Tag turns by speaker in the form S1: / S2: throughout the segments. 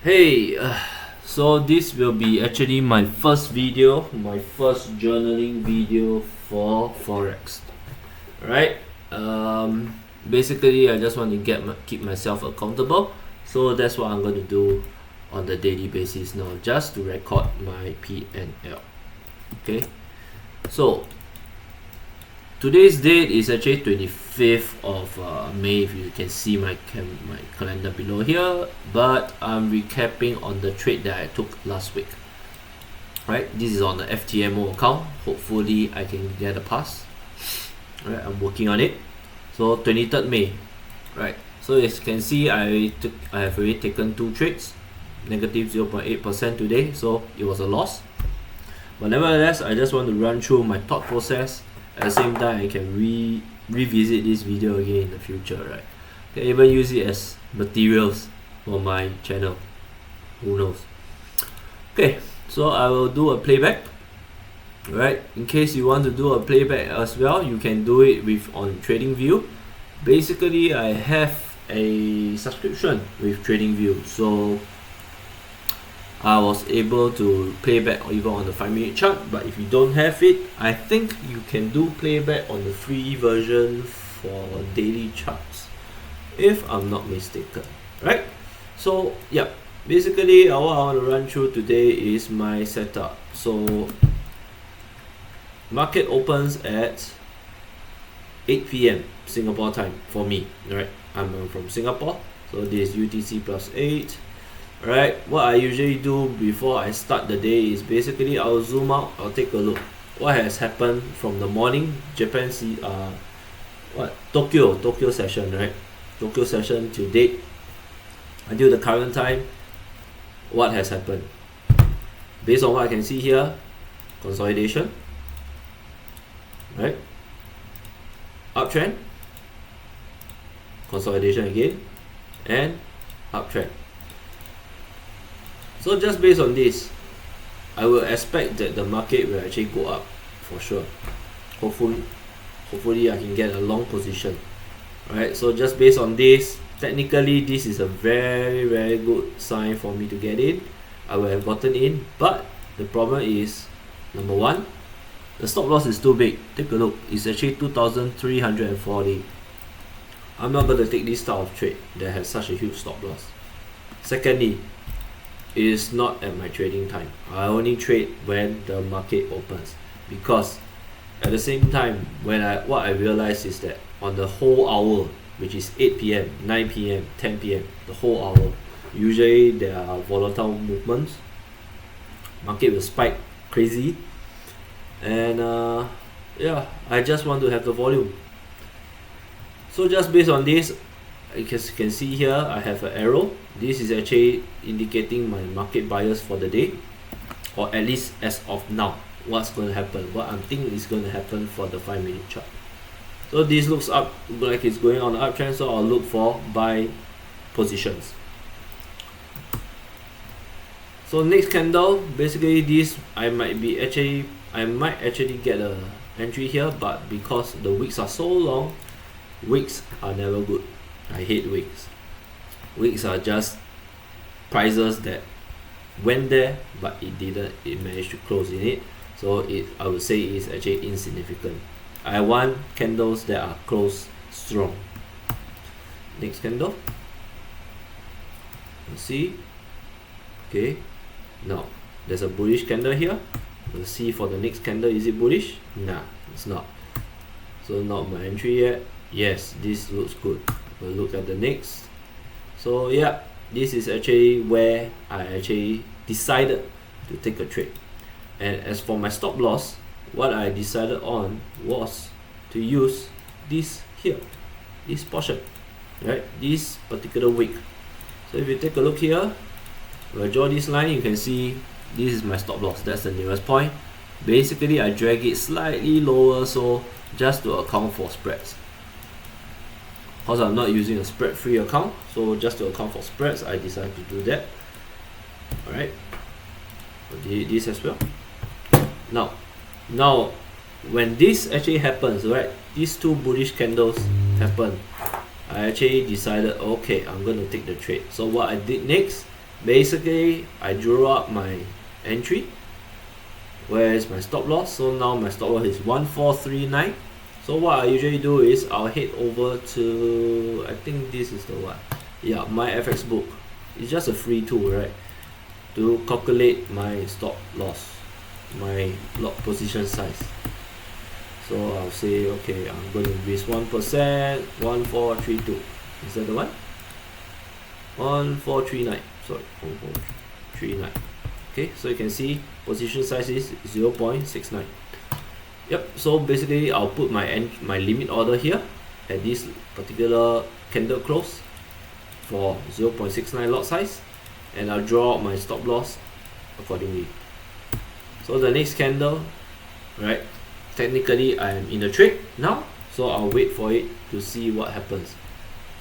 S1: Hey, so this will be actually my first video, my first journaling video for Forex. Right? Basically, I just want to keep myself accountable. So that's what I'm going to do on the daily basis now, just to record my P&L. Okay. So today's date is actually 25th of May, if you can see my calendar below here, but I'm recapping on the trade that I took last week. Right, this is on the FTMO account. Hopefully I can get a pass. Right, I'm working on it. So 23rd May. Right, so as you can see, I have already taken 2 trades, negative 0.8% today, so it was a loss. But nevertheless, I just want to run through my thought process. At the same time, I can revisit this video again in the future, right? Can even use it as materials for my channel. Who knows? Okay, so I will do a playback. Right? In case you want to do a playback as well, you can do it on TradingView. Basically, I have a subscription with TradingView, so I was able to play back even on the 5-minute chart. But if you don't have it, I think you can do playback on the free version for daily charts, if I'm not mistaken. Right? So yeah, basically what I want to run through today is my setup. So market opens at 8 p.m. Singapore time for me. Right? I'm from Singapore, so this is UTC plus 8. Right, what I usually do before I start the day is basically I'll zoom out, I'll take a look what has happened from the morning Tokyo session, right? Tokyo session to date until the current time. What has happened? Based on what I can see here, consolidation, right? Uptrend, consolidation again, and uptrend. So just based on this, I will expect that the market will actually go up for sure. Hopefully I can get a long position. Alright, so just based on this, technically this is a very good sign for me to get in. I will have gotten in, but the problem is, number one, the stop loss is too big. Take a look, it's actually 2,340. I'm not going to take this type of trade that has such a huge stop loss. Secondly, it is not at my trading time. I only trade when the market opens, because at the same time, what I realized is that on the whole hour, which is 8 p.m., 9 p.m., 10 p.m., the whole hour, usually there are volatile movements. Market will spike crazy, and yeah, I just want to have the volume. So just based on this, as you can see here, I have an arrow. This is actually indicating my market bias for the day, or at least as of now, what's going to happen, what I'm thinking is going to happen for the 5-minute chart. So this looks up like it's going on the uptrend, so I'll look for buy positions. So next candle, basically this I might actually get a entry here, but because the wicks are so long, wicks are never good. I hate wicks. Wicks are just prices that went there, but it managed to close in it. So I would say it's actually insignificant. I want candles that are closed strong. Next candle. Let's see. Okay. Now there's a bullish candle here. Let's see for the next candle, is it bullish? Nah, it's not. So not my entry yet. Yes, this looks good. We'll look at the next. So yeah, this is actually where I actually decided to take a trade. And as for my stop loss, what I decided on was to use this here, this portion, right? This particular wick. So if you take a look here, we'll draw this line. You can see this is my stop loss. That's the nearest point. Basically, I drag it slightly lower, so just to account for spreads. Because I'm not using a spread-free account, so just to account for spreads, I decided to do that. Alright, this as well. Now, when this actually happens, right, these two bullish candles happen, I actually decided, okay, I'm going to take the trade. So what I did next basically I drew up my entry. Where is my stop loss? So now my stop loss is 1439. So what I usually do is I'll head over to, I think this is the one, yeah, my FX book. It's just a free tool, right, to calculate my stop loss, my lot position size. So I'll say, okay, I'm going to risk 1%, 1432. Is that the one? 1439. Sorry, 1439. Okay, so you can see position size is 0.69. Yep. So basically, I'll put my limit order here at this particular candle close for 0.69 lot size, and I'll draw out my stop loss accordingly. So the next candle, right? Technically, I am in the trade now, so I'll wait for it to see what happens.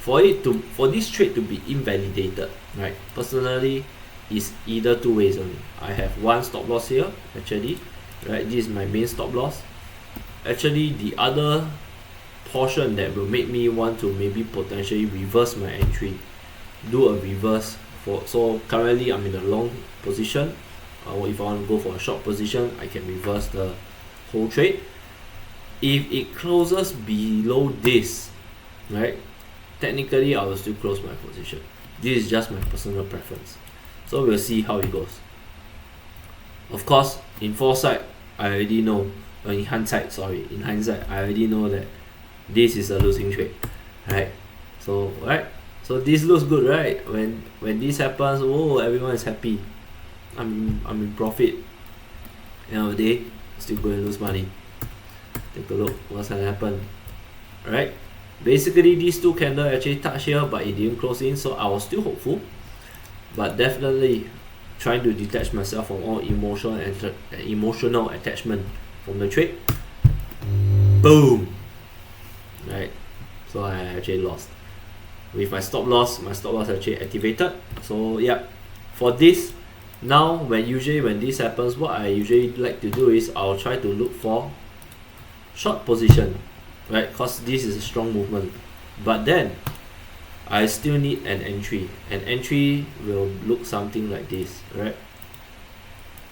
S1: For this trade to be invalidated, right? Personally, is either two ways only. I have one stop loss here, actually, right? This is my main stop loss. Actually, the other portion that will make me want to maybe potentially reverse my entry, do a reverse for. So currently, I'm in a long position. If I want to go for a short position, I can reverse the whole trade. If it closes below this, right, technically I will still close my position. This is just my personal preference, so we'll see how it goes. Of course, in foresight, I already know, in hindsight, I already know that this is a losing trade, right? So this looks good, right? When this happens, oh, everyone is happy. I'm in profit. End of the day, still going to lose money. Take a look what's gonna happen. Right? Basically, these two candles actually touched here, but it didn't close in, so I was still hopeful. But definitely trying to detach myself from all emotional attachment from the trade. Boom! Right? So I actually lost. With my stop loss actually activated. So yeah, for this, now when this happens, what I usually like to do is I'll try to look for short position, right? Because this is a strong movement, but then I still need an entry. An entry will look something like this, right?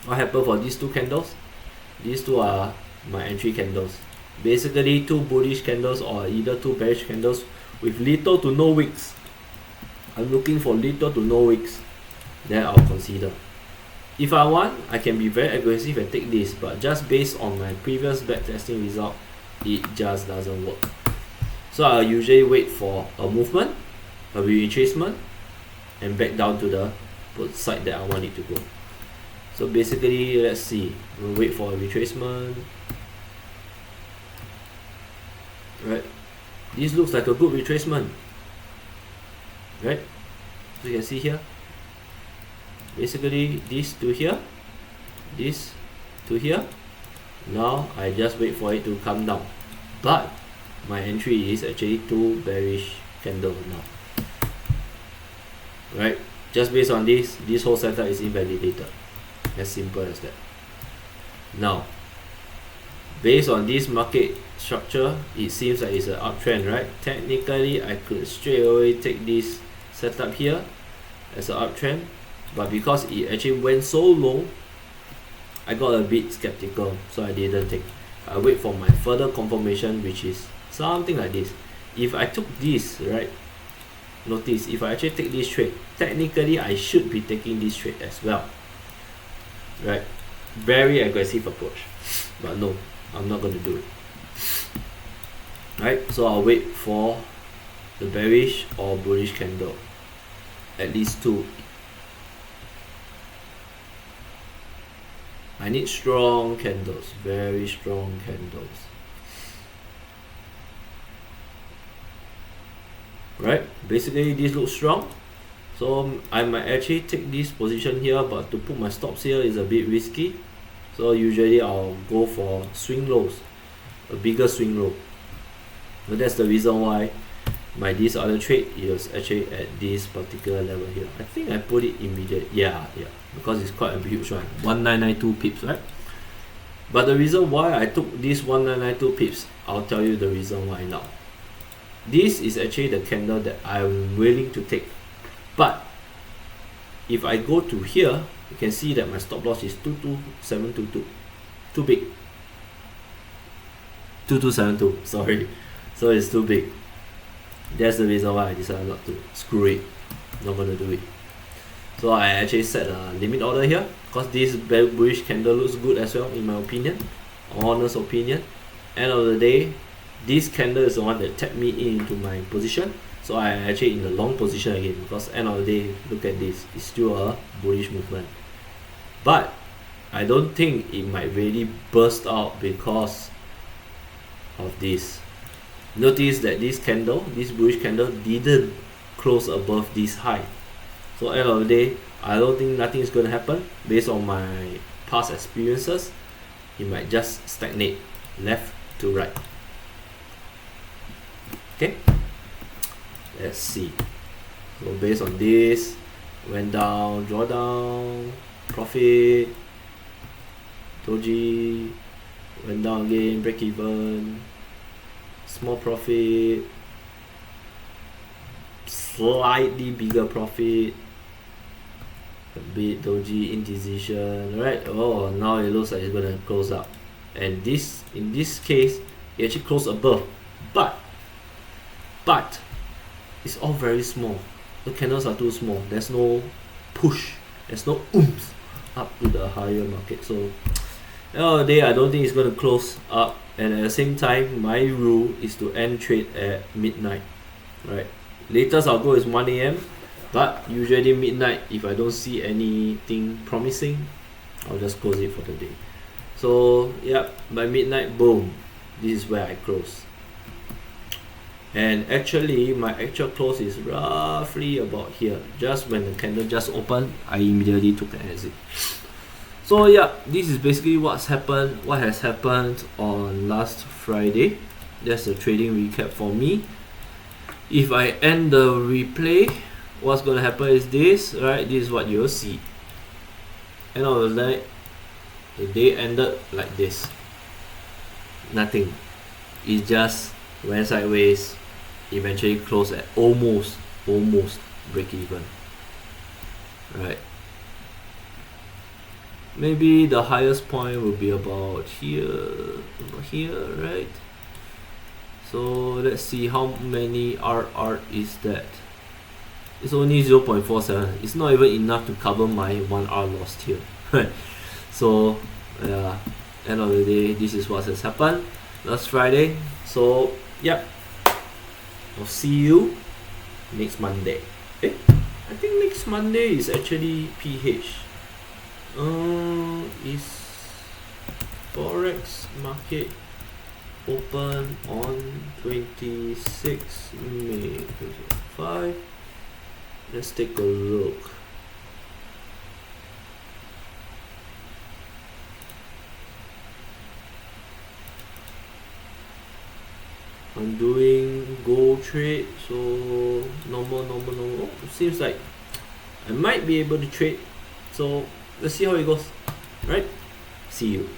S1: What happened for these two candles? These two are my entry candles. Basically, two bullish candles or either two bearish candles with little to no wicks. I'm looking for little to no wicks. Then I'll consider. If I want, I can be very aggressive and take this, but just based on my previous backtesting result, it just doesn't work. So I usually wait for a movement, a retracement, and back down to the side that I want it to go. So basically, let's see. We'll wait for a retracement. Right? This looks like a good retracement. Right? So you can see here. Basically, this to here, this to here. Now I just wait for it to come down, but my entry is actually two bearish candles now. Right? Just based on this whole setup is invalidated. As simple as that. Now, based on this market structure, it seems like it's an uptrend, right? Technically, I could straight away take this setup here as an uptrend. But because it actually went so low, I got a bit skeptical, so I didn't take. I wait for my further confirmation, which is something like this. If I took this, right, notice if I actually take this trade, technically I should be taking this trade as well, right? Very aggressive approach, but no, I'm not going to do it. Right, so I'll wait for the bearish or bullish candle, at least two. I need strong candles, very strong candles. Right, basically this looks strong, so I might actually take this position here, but to put my stops here is a bit risky. So usually I'll go for swing lows, a bigger swing low. So that's the reason why this other trade is actually at this particular level here. I think I put it immediate, yeah, because it's quite a huge one, 1992 pips, right? But the reason why I took this 1992 pips, I'll tell you the reason why now. This is actually the candle that I'm willing to take, but if I go to here, you can see that my stop loss is 22722. Too big. 2272, sorry. So it's too big. That's the reason why I decided not to. Screw it. Not gonna do it. So I actually set a limit order here because this bullish candle looks good as well, in my opinion. Honest opinion. End of the day, this candle is the one that tapped me into my position. So I actually in the long position again, because end of the day, look at this, it's still a bullish movement. But I don't think it might really burst out because of this. Notice that this candle, this bullish candle, didn't close above this high. So end of the day, I don't think nothing is going to happen. Based on my past experiences, it might just stagnate left to right. Okay, let's see. So based on this, went down, draw down, profit, doji, went down again, break even, small profit, slightly bigger profit, a bit doji, indecision, right? Oh, now it looks like it's gonna close up, and this, in this case, it actually closed above, but it's all very small. The candles are too small. There's no push, there's no oomph up to the higher market. So end of the day, I don't think it's going to close up, and at the same time, my rule is to end trade at midnight, right? Latest I'll go is 1 AM, but usually midnight, if I don't see anything promising, I'll just close it for the day. So yeah, by midnight, boom, this is where I close. And actually, my actual close is roughly about here. Just when the candle just opened, I immediately took an exit. So yeah, this is basically what has happened on last Friday. That's the trading recap for me. If I end the replay, what's gonna happen is this, right? This is what you'll see. End of the night, the day ended like this. Nothing. It just went sideways, eventually closed at almost break even, right? Maybe the highest point will be about here, right? So let's see how many RR is that. It's only 0.47. It's not even enough to cover my 1 R lost here, right? So yeah, end of the day, this is what has happened last Friday. So yep, I'll see you next Monday. I think next Monday is actually PH. Is Forex market open on 26 May 2025? Let's take a look. I'm doing gold trade, so normal. Seems like I might be able to trade, so let's see how it goes, right? See you.